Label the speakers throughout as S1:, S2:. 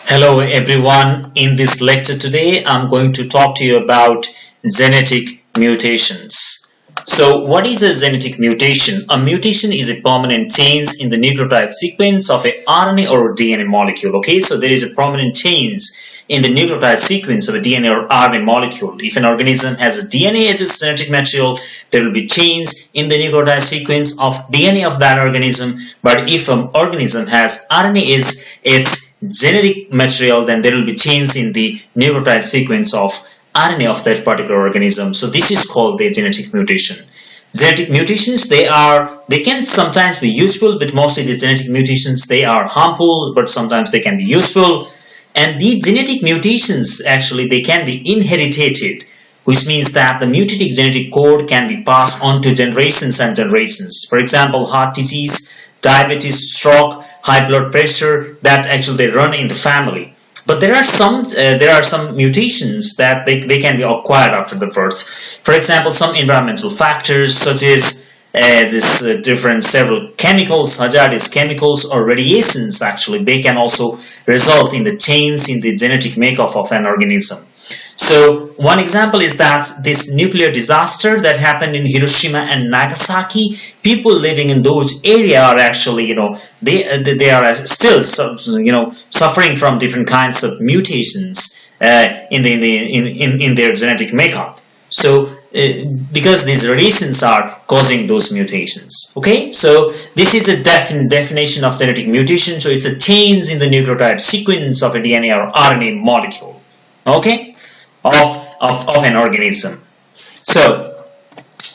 S1: Hello everyone. In this lecture today, I'm going to talk to you about genetic mutations. So what is a genetic mutation? A mutation is a permanent change in the nucleotide sequence of a RNA or DNA molecule. Okay, so there is a permanent change in the nucleotide sequence of a DNA or RNA molecule. If an organism has a DNA as its genetic material, there will be change in the nucleotide sequence of DNA of that organism. But if an organism has RNA as its genetic material, then there will be change in the nucleotide sequence of RNA of that particular organism. So this is called the genetic mutation. Genetic mutations, they can sometimes be useful, but mostly the genetic mutations, they are harmful, but sometimes they can be useful. And these genetic mutations, actually, they can be inherited, which means that the mutated genetic code can be passed on to generations and generations. For example, heart disease, diabetes, stroke, high blood pressure, that actually they run in the family. But there are some mutations that they can be acquired after the birth. For example, some environmental factors such as different several chemicals, hazardous chemicals or radiations, actually they can also result in the change in the genetic makeup of an organism. So one example is that this nuclear disaster that happened in Hiroshima and Nagasaki, people living in those areas are actually, they are still, suffering from different kinds of mutations in their genetic makeup. So because these radiations are causing those mutations. Okay, so this is a definition of genetic mutation. So it's a change in the nucleotide sequence of a DNA or RNA molecule. Okay, of an organism. So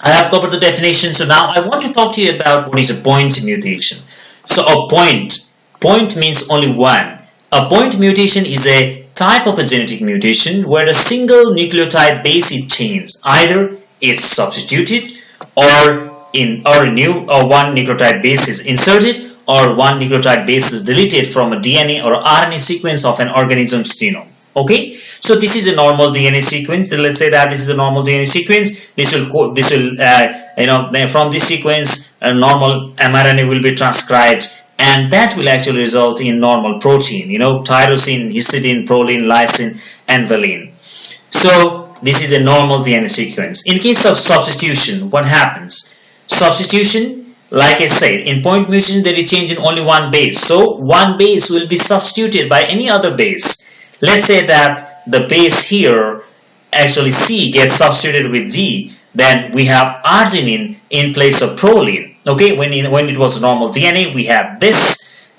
S1: I have covered the definition. So now I want to talk to you about what is a point mutation. So a point means only one. A point mutation is a type of a genetic mutation where a single nucleotide base is changed. Either it's substituted or one nucleotide base is inserted or one nucleotide base is deleted from a DNA or RNA sequence of an organism's genome. Okay, so this is a normal DNA sequence. Let's say that this is a normal DNA sequence. From this sequence, a normal mRNA will be transcribed, and that will actually result in normal protein. Tyrosine, histidine, proline, lysine, and valine. So this is a normal DNA sequence. In case of substitution, what happens? Substitution, like I said, in point mutation, there is change in only one base. So one base will be substituted by any other base. Let's say that the base here, actually C, gets substituted with G, then we have arginine in place of proline. Okay, when it was normal DNA, we had this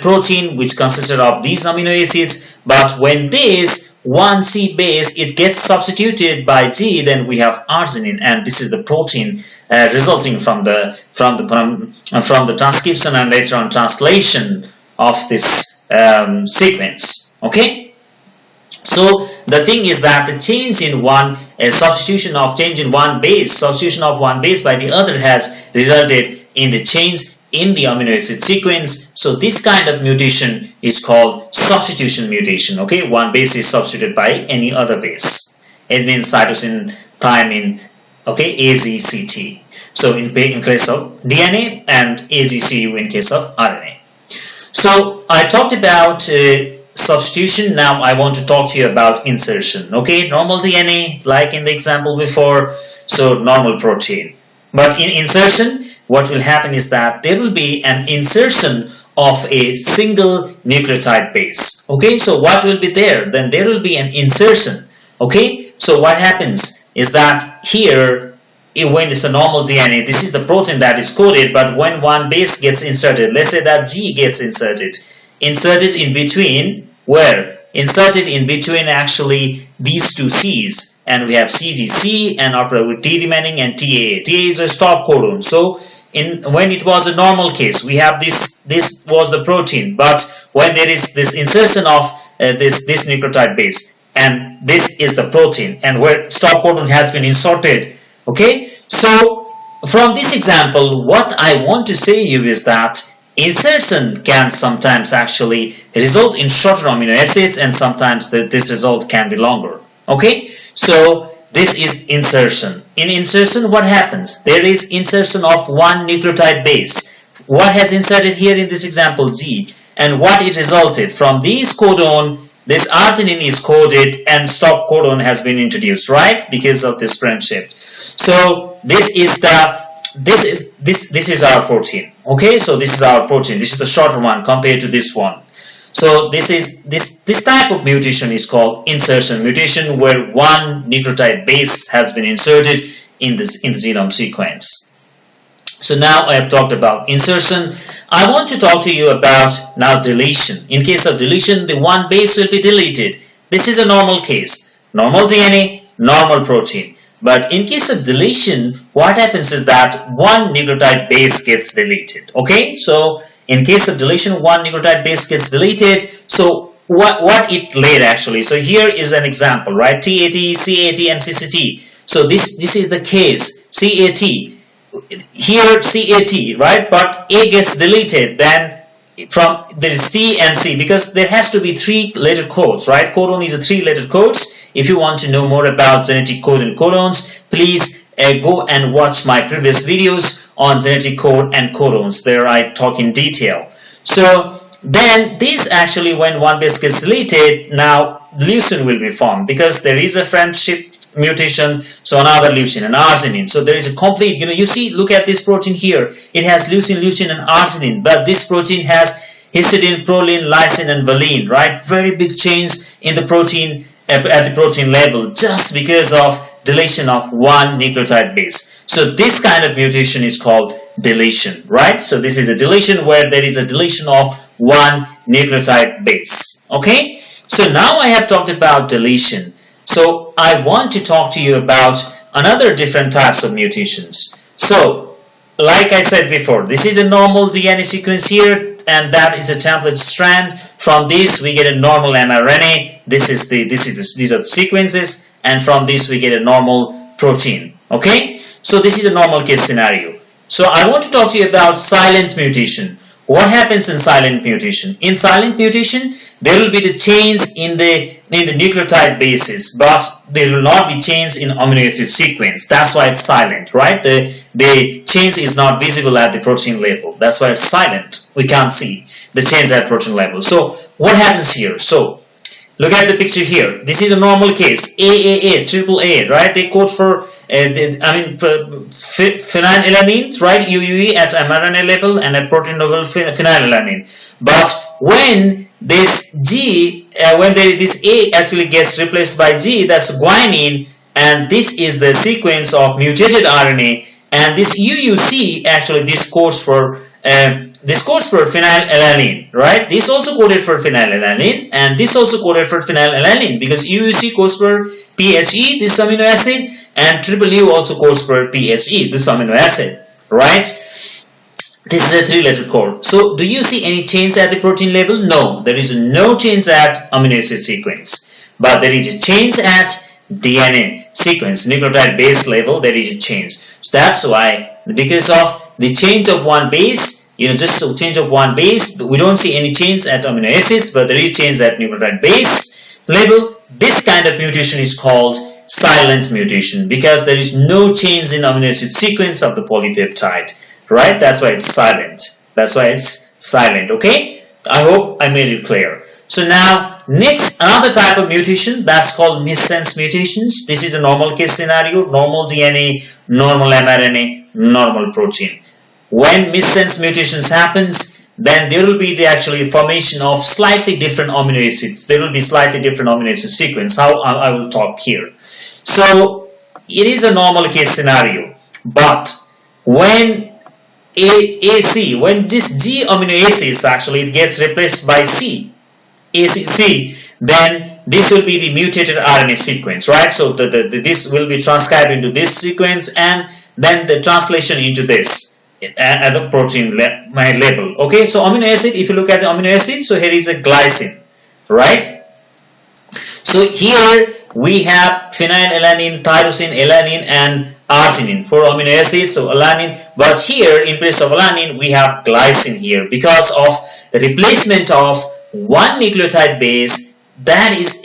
S1: protein which consisted of these amino acids, but when this 1C base, it gets substituted by G, then we have arginine, and this is the protein resulting from the transcription and later on translation of this sequence. Okay. So the thing is that the change in substitution of one base by the other has resulted in the change in the amino acid sequence. So this kind of mutation is called substitution mutation. Okay, one base is substituted by any other base. It means cytosine, thymine, okay, AGCT. So in case of DNA and AGCU in case of RNA. So I talked about substitution. Now I want to talk to you about insertion. Okay, normal DNA, like in the example before, so normal protein. But in insertion, what will happen is that there will be an insertion of a single nucleotide base. Okay, so what will be there? Then there will be an insertion. Okay, so what happens is that here, when it's a normal DNA, this is the protein that is coded, but when one base gets inserted, let's say that G gets inserted in between, where? Inserted in between actually these two C's, and we have CGC and after with T remaining and TAA. TAA is a stop codon. So when it was a normal case, we have this was the protein, but when there is this insertion of this nucleotide base, and this is the protein, and where stop codon has been inserted. Okay, so from this example, what I want to say to you is that insertion can sometimes actually result in shorter amino acids, and sometimes this result can be longer. Okay, so this is insertion. In insertion, what happens? There is insertion of one nucleotide base. What has inserted here in this example? G. and what it resulted from these codon, this arginine is coded and stop codon has been introduced, right? Because of this frame shift. So this is our protein. Okay, so this is our protein. This is the shorter one compared to this one. So this type of mutation is called insertion mutation, where one nucleotide base has been inserted in the genome sequence. So now I have talked about insertion. I want to talk to you about now deletion. In case of deletion, the one base will be deleted. This is a normal case. Normal DNA, normal protein. But in case of deletion, what happens is that one nucleotide base gets deleted. Okay, so in case of deletion, one nucleotide base gets deleted. So what it laid actually. So here is an example, right? TAT, CAT, and CCT. So this is the case. CAT. Here CAT, right? But A gets deleted, then from there is T and C, because there has to be 3-letter codes, right? Codon is a 3-letter codes. If you want to know more about genetic code and codons, please go and watch my previous videos on genetic code and codons. There I talk in detail. So then this actually, when one base gets deleted, now leucine will be formed because there is a frame shift mutation, so another leucine and arginine. So there is a complete, you see, look at this protein here. It has leucine, leucine, and arginine, but this protein has histidine, proline, lysine, and valine, right? Very big change in the protein at the protein level just because of deletion of one nucleotide base. So this kind of mutation is called deletion, right? So this is a deletion where there is a deletion of one nucleotide base. Okay, so now I have talked about deletion. So I want to talk to you about another different types of mutations. So like I said before, this is a normal DNA sequence here, and that is a template strand. From this we get a normal mRNA. These are the sequences, and from this we get a normal protein. Okay, so this is a normal case scenario. So I want to talk to you about silent mutation. What happens in silent mutation? In silent mutation, there will be the change in the nucleotide bases, but there will not be change in amino acid sequence. That's why it's silent, right? The change is not visible at the protein level. That's why it's silent. We can't see the change at protein level. So what happens here? So look at the picture here. This is a normal case. AAA, triple A, right? They code for phenylalanine, right? UUE at mRNA level and at protein level phenylalanine. But when this G, this A actually gets replaced by G, that's guanine, and this is the sequence of mutated RNA. And this UUC actually this codes for phenylalanine, right? This also coded for phenylalanine, and this also coded for phenylalanine because UUC codes for PHE, this amino acid, and triple U also codes for PHE, this amino acid, right? This is a 3-letter code. So do you see any change at the protein level? No, there is no change at amino acid sequence, but there is a change at DNA sequence, nucleotide base level. There is a change. So that's why, because of the change of one base, just a change of one base, we don't see any change at amino acids, but there is change at nucleotide base level. This kind of mutation is called silent mutation because there is no change in amino acid sequence of the polypeptide, right? That's why it's silent. Okay, I hope I made it clear. So now next, another type of mutation, that's called missense mutations. This is a normal case scenario, normal DNA, normal mRNA, normal protein. When missense mutations happens, then there will be the actually formation of slightly different amino acids. There will be slightly different amino acid sequence. How I will talk here. So it is a normal case scenario, but when when this G amino acids actually it gets replaced by C, ACC, then this will be the mutated RNA sequence, right? So this will be transcribed into this sequence, and then the translation into this at the protein level. Okay, so amino acid, if you look at the amino acid, so here is a glycine, right? So here we have phenylalanine, tyrosine, alanine, and arginine, 4 amino acids, so alanine. But here in place of alanine we have glycine here because of the replacement of one nucleotide base that is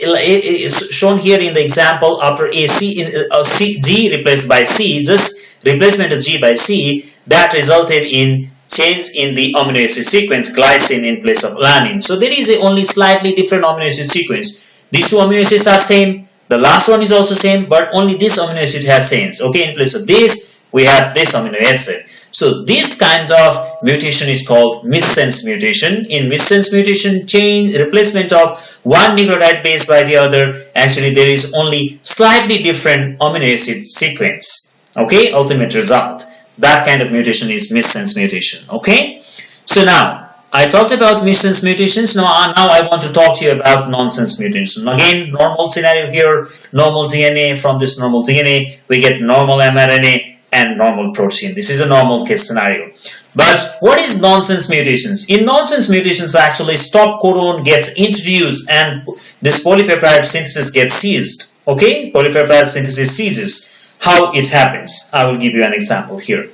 S1: shown here in the example. After G replaced by C, just replacement of G by C, that resulted in change in the amino acid sequence, glycine in place of alanine. So there is a only slightly different amino acid sequence. These two amino acids are same. The last one is also same, but only this amino acid has changed. Okay, in place of this, we have this amino acid. So this kind of mutation is called missense mutation. In missense mutation, change replacement of one nucleotide base by the other. Actually, there is only slightly different amino acid sequence. Okay, ultimate result. That kind of mutation is missense mutation. Okay, so now I talked about missense mutations. Now I want to talk to you about nonsense mutations. Again, normal scenario here, normal DNA. From this normal DNA, we get normal mRNA and normal protein. This is a normal case scenario. But what is nonsense mutations? In nonsense mutations, actually stop codon gets introduced and this polypeptide synthesis gets seized. Okay, polypeptide synthesis ceases. How it happens? I will give you an example here.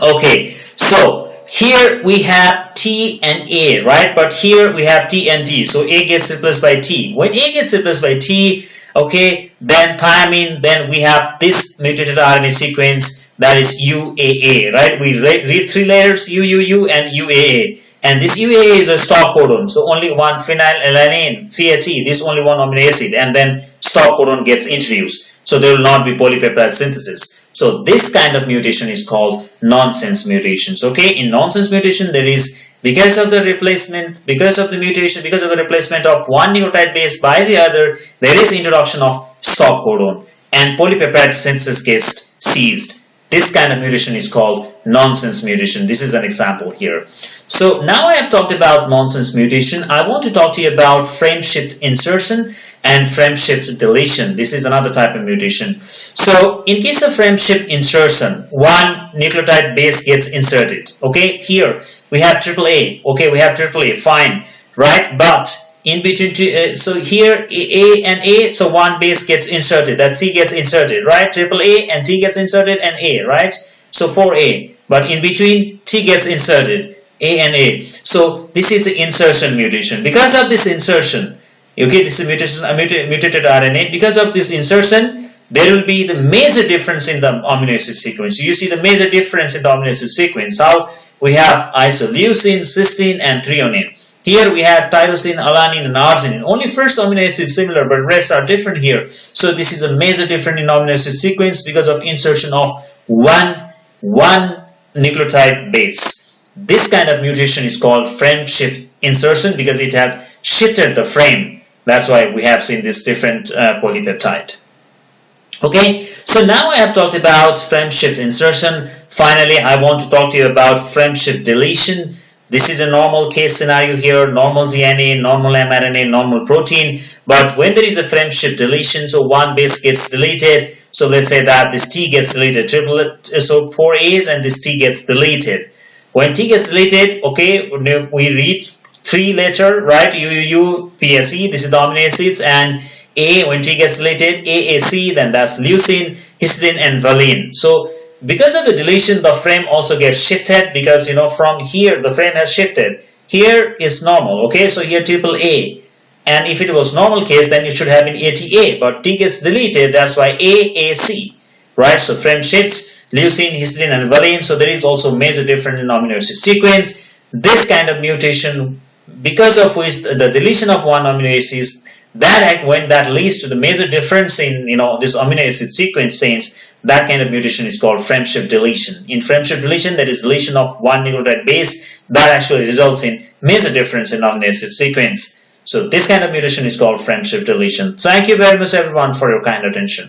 S1: Okay, so here we have T and A, right? But here we have T and T. So A gets replaced by T. When A gets replaced by T, okay, then thymine, then we have this mutated RNA sequence that is UAA, right? We read three letters, UUU and UAA. And this UAA is a stop codon. So only one phenylalanine, PHE, this only one amino acid, and then stop codon gets introduced. So there will not be polypeptide synthesis. So this kind of mutation is called nonsense mutations. Okay, in nonsense mutation, there is because of the replacement, because of the mutation, because of the replacement of one nucleotide base by the other, there is introduction of stop codon and polypeptide synthesis gets seized. This kind of mutation is called nonsense mutation. This is an example here. So now I have talked about nonsense mutation. I want to talk to you about frame shift insertion and frame shift deletion. This is another type of mutation. So in case of frame shift insertion, one nucleotide base gets inserted. Okay, here we have AAA. Okay, we have AAA, fine, right? But in between, so here A and A, so one base gets inserted, that C gets inserted, right? AAA and T gets inserted and A, right? So 4A, but in between T gets inserted, A and A. So this is the insertion mutation. Because of this insertion, okay, this is mutated RNA. Because of this insertion, there will be the major difference in the amino acid sequence. You see the major difference in the amino acid sequence. How we have isoleucine, cysteine, and threonine. Here we have tyrosine, alanine, and arginine. Only first amino acid is similar, but rest are different here. So this is a major difference in amino acid sequence because of insertion of one nucleotide base. This kind of mutation is called frame shift insertion because it has shifted the frame. That's why we have seen this different polypeptide. Okay, so now I have talked about frame shift insertion. Finally, I want to talk to you about frame shift deletion. This is a normal case scenario here, normal DNA, normal mRNA, normal protein. But when there is a frame shift deletion, so one base gets deleted. So let's say that this T gets deleted, so 4 A's and this T gets deleted. When T gets deleted, okay, we read 3 letter, right? UUU, PSE, this is the amino acids, and A, when T gets deleted, AAC, then that's leucine, histidine, and valine. So because of the deletion, the frame also gets shifted because, from here, the frame has shifted. Here is normal, okay? So here AAA. And if it was normal case, then it should have been ATA. But T gets deleted, that's why AAC, right? So frame shifts, leucine, histidine, and valine. So there is also major difference in amino acid sequence. This kind of mutation, because of which the deletion of one amino acid, when that leads to the major difference in this amino acid sequence change, that kind of mutation is called frame shift deletion. In frame shift deletion, there is deletion of one nucleotide base that actually results in major difference in amino acid sequence. So this kind of mutation is called frame shift deletion. Thank you very much everyone for your kind attention.